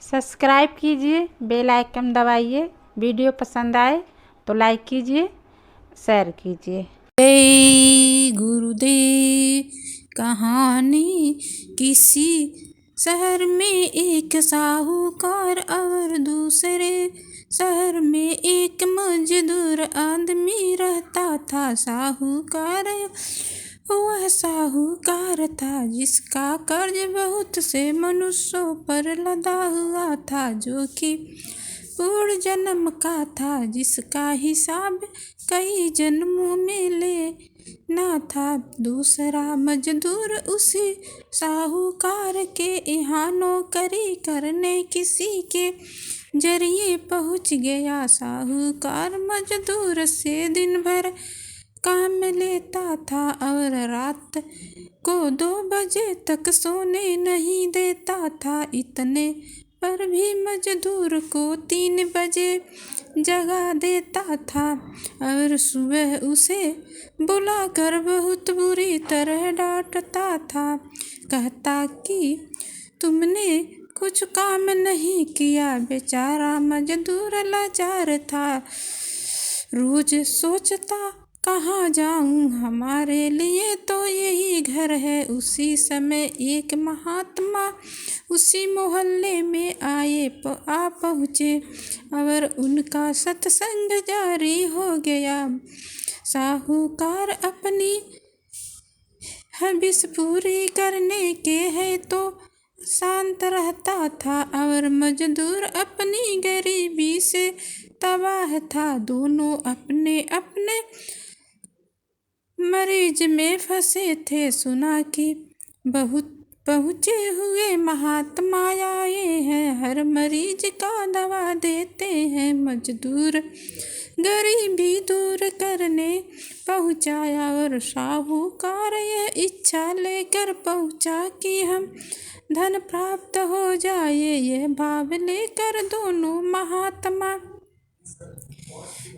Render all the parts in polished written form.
Subscribe कीजिए, bell icon दबाइए। Video पसंद आए तो लाइक कीजिए, शेयर कीजिए। जय गुरुदेव। कहानी किसी शहर में एक साहूकार और दूसरे शहर में एक मजदूर आदमी रहता था। साहूकार वह साहूकार था जिसका कर्ज बहुत से मनुष्यों पर लदा हुआ था, जो कि पूर्व जन्म का था, जिसका हिसाब कई जन्मों में लेना था। दूसरा मजदूर उसी साहूकार के यहाँ नौकरी करने किसी के जरिए पहुँच गया। साहूकार मजदूर से दिन भर काम लेता था और रात को 2 बजे तक सोने नहीं देता था। इतने पर भी मजदूर को 3 बजे जगा देता था और सुबह उसे बुलाकर बहुत बुरी तरह डांटता था। कहता कि तुमने कुछ काम नहीं किया। बेचारा मजदूर लाचार था। रोज सोचता कहाँ जाऊँ, हमारे लिए तो यही घर है। उसी समय एक महात्मा उसी मोहल्ले में आ पहुँचे और उनका सत्संग जारी हो गया। साहूकार अपनी हविस पूरी करने के है तो शांत रहता था और मजदूर अपनी गरीबी से तबाह था। दोनों अपने अपने मरीज में फंसे थे। सुना कि बहुत पहुँचे हुए महात्मा आए हैं, हर मरीज का दवा देते हैं। मजदूर गरीबी दूर करने पहुँचाया और साहूकार यह इच्छा लेकर पहुँचा कि हम धन प्राप्त हो जाए। यह भाव लेकर दोनों महात्मा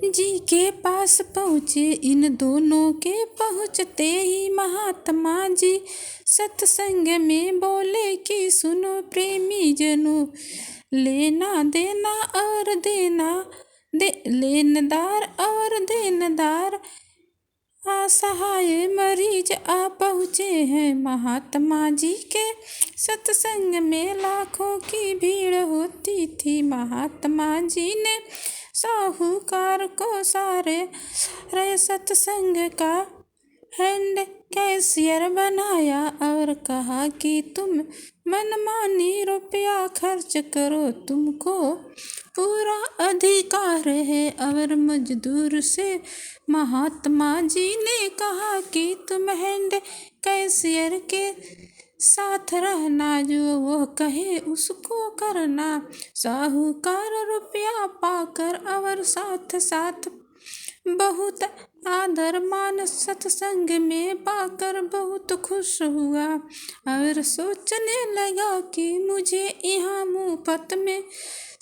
जी के पास पहुँचे। इन दोनों के पहुँचते ही महात्मा जी सत्संग में बोले कि सुनो प्रेमी जनों, लेना देना और लेनदार और देनदार असहाय मरीज आ पहुँचे हैं। महात्मा जी के सत्संग में लाखों की भीड़ होती थी। महात्मा जी ने साहूकार को सारे सत्संग का हेड कैशियर बनाया और कहा कि तुम मनमानी रुपया खर्च करो, तुमको पूरा अधिकार है। और मजदूर से महात्मा जी ने कहा कि तुम हेड कैशियर के साथ रहना, जो वो कहे उसको करना। साहूकार रुपया पाकर और साथ साथ बहुत आदर मान सत्संग में पाकर बहुत खुश हुआ और सोचने लगा कि मुझे यहाँ मुफ्त में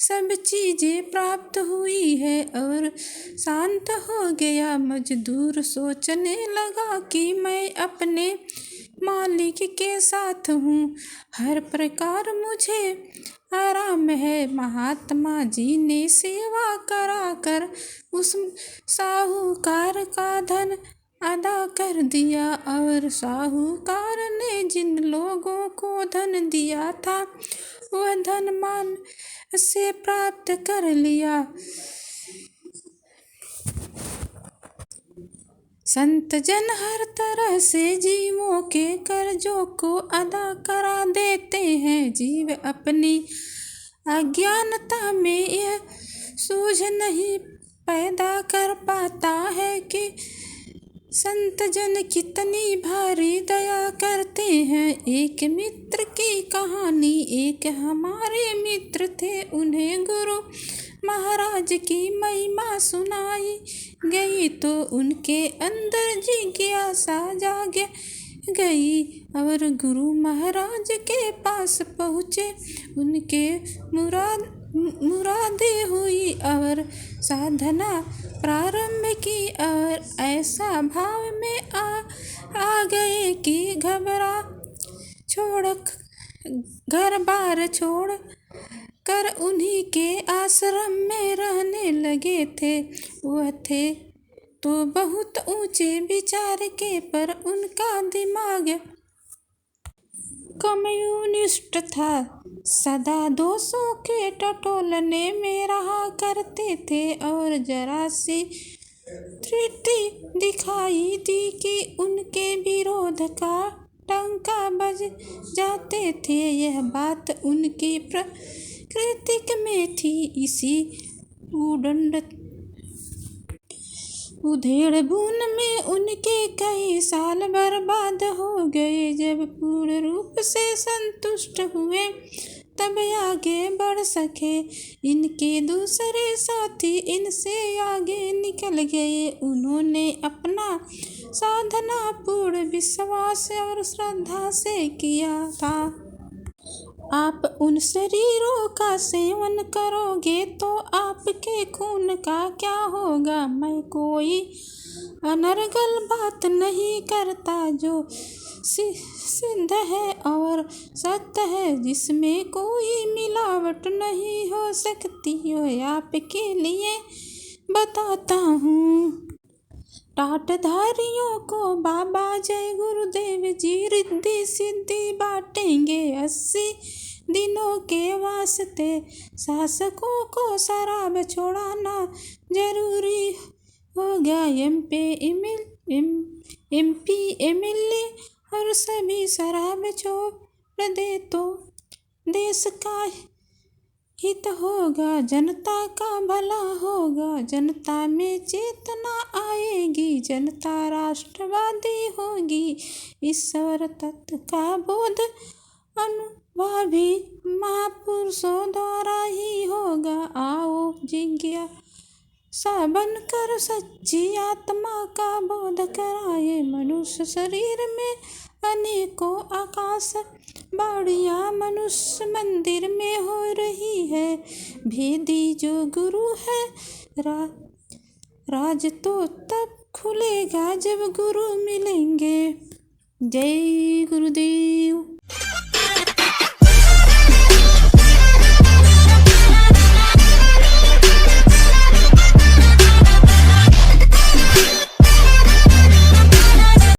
सब चीजें प्राप्त हुई है और शांत हो गया। मजदूर सोचने लगा कि मैं अपने मालिक के साथ हूँ, हर प्रकार मुझे आराम है। महात्मा जी ने सेवा कराकर उस साहूकार का धन अदा कर दिया और साहूकार ने जिन लोगों को धन दिया था वह धन मान से प्राप्त कर लिया। संत जन हर तरह से जीवों के कर्जों को अदा करा देते हैं। जीव अपनी अज्ञानता में यह सूझ नहीं पैदा कर पाता है कि संत जन कितनी भारी दया करते हैं। एक मित्र की कहानी। एक हमारे मित्र थे, उन्हें गुरु महाराज की महिमा सुनाई गई तो उनके अंदर जिज्ञासा जाग गई और गुरु महाराज के पास पहुँचे। उनके मुरादें हुई और साधना प्रारंभ की और ऐसा भाव में आ गए कि घर बार छोड़ कर उन्हीं के आश्रम में रहने लगे थे। वह थे तो बहुत ऊंचे विचार के, पर उनका दिमाग कम्युनिस्ट था। सदा दोषों के टटोलने में रहा करते थे और जरा सी त्रुटि दिखाई दी कि उनके विरोध का डंका बज जाते थे। यह बात उनकी प्रकृति में थी। इसी उधेड़-बुन में उनके कई साल बर्बाद हो गए। जब पूर्ण रूप से संतुष्ट हुए तब आगे बढ़ सके। इनके दूसरे साथी इनसे आगे निकल गए। उन्होंने अपना साधना पूर्ण विश्वास और श्रद्धा से किया था। आप उन शरीरों का सेवन करोगे तो आपके खून का क्या होगा। मैं कोई अनर्गल बात नहीं करता। जो सिद्ध है और सत्य है, जिसमें कोई मिलावट नहीं हो सकती, वो आपके लिए बताता हूँ। टाटधारियों को बाबा जय गुरुदेव जी रिद्धि सिद्धि बांटेंगे। 80 दिनों के वास्ते शासकों को शराब छोड़ाना जरूरी होगा। MP MLA और सभी शराब छोड़ दे तो देश का हित होगा, जनता का भला होगा। जनता में चेतना आएगी, जनता राष्ट्रवादी होगी। ईश्वर तत्व का बोध अनुभवी महापुरुषों द्वारा ही होगा। आओ जिज्ञासा बनकर सच्ची आत्मा का बोध कराए। मनुष्य शरीर में अनेकों आकाश बाड़ियाँ मनुष्य मंदिर में हो रही है। भेदी जो गुरु है, राज तो तब खुलेगा जब गुरु मिलेंगे। जय गुरुदेव।